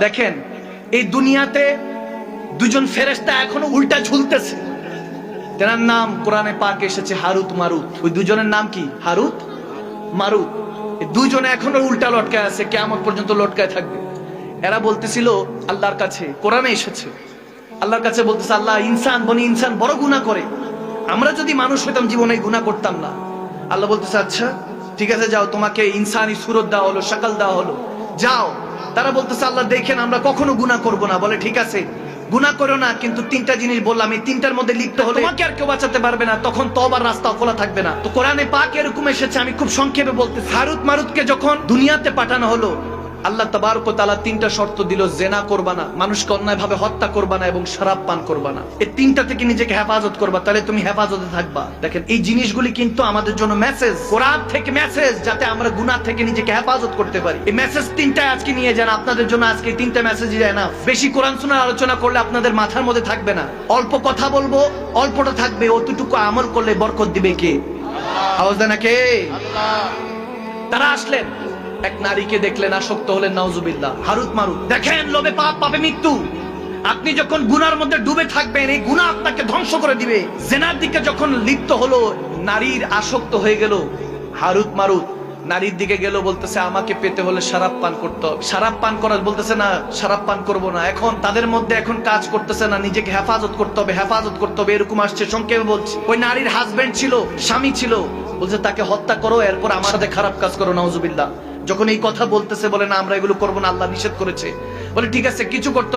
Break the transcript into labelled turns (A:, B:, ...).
A: দেখেন এই দুনিয়াতে দুজন ফেরেশতা এখনো উল্টা ঝুলতেছে। তার নাম কোরআনে পাকে এসেছে হারুত মারুত। ওই দুজনের নাম কি? হারুত মারুত। এই দুজনে এখনো উল্টা লটকায় আছে, কিয়ামত পর্যন্ত লটকায় থাকবে। এরা বলতেছিল আল্লাহর কাছে, কোরআনে এসেছে, আল্লাহর কাছে বলতেছে, আল্লাহ বনি ইনসান বড় গুনাহ করে, আমরা যদি মানুষ হইতাম জীবনে গুনাহ করতাম না। আল্লাহ বলতেছে আচ্ছা ঠিক আছে, যাও, তোমাকে ইনসানি সুরত দেওয়া হলো, শাকল দেওয়া হলো, যাও। তারা বলতেছে আল্লাহ দেখেন আমরা কখনো গুনাহ করব না। বলে ঠিক আছে গুনাহ করো না, কিন্তু তিনটা জিনিস বললাম, এই তিনটার মধ্যে লিপ্ত হলে তোমাকে আর কেউ বাঁচাতে পারবে না, তখন তওবার রাস্তা খোলা থাকবে না। তো কোরআনে পাক এরকম এসেছে, আমি খুব সংক্ষেপে বলতেছি। হারুত মারুতকে যখন দুনিয়াতে পাঠানো হলো, আল্লাহ তাবারক ওয়া তাআলা তিনটা শর্ত দিল, জেনা করবা না, মানুষকে অন্যায়ভাবে হত্যা করবা না, এবং শরাব পান করবা না। এই তিনটা থেকে নিজেকে হেফাজত করবা, তাহলে তুমি হেফাজতে থাকবা। দেখেন এই জিনিসগুলি কিন্তু আমাদের জন্য মেসেজ, কোরআন থেকে মেসেজ, যাতে আমরা গুনাহ থেকে নিজেকে হেফাজত করতে পারি। এই মেসেজ তিনটা আজকে নিয়ে যান, আপনাদের জন্য আজকে তিনটা মেসেজই যায় না। বেশি কোরআন শোনার আলোচনা করলে আপনাদের মাথার মধ্যে থাকবে না। অল্প কথা বলবো, অল্পটা থাকবে, অতটুকু আমল করলে বরকত দিবে কে? আওয়াজ দেন না কে? আল্লাহ। তারা আসলেন, এক নারীকে দেখলেন, আসক্ত হলেন, নাউজুবিল্লাহ। হারুত মারুত দেখেন, লোভে পাপ, পাপে মৃত্যু। আপনি যখন গুনার মধ্যে ডুবে থাকবেন, এই গুনাহ আপনাকে ধ্বংস করে দিবে। জেনার দিকে যখন লিপ্ত হলো, নারীর আসক্ত হয়ে গেল, হারুত মারুত নারীর দিকে গেল, বলতেছে আমাকে পেতে হলে শরাব পান করতে হবে। শরাব পান করার বলতেছে না, শরাব পান করবো না। এখন তাদের মধ্যে এখন কাজ করতেছে না, নিজেকে হেফাজত করতে হবে, হেফাজত করতে হবে, এরকম আসছে। সংক্ষেপে বলছি, ওই নারীর হাজবেন্ড ছিল, স্বামী ছিল, বলছে তাকে হত্যা করো, এরপর আমার সাথে খারাপ কাজ করো, নাউজুবিল্লাহ। যখন এই কথা বলতেছে, বলে না আমরা এগুলো করবো না, আল্লাহ নিষেধ করেছে। বলে ঠিক আছে কিছু করতে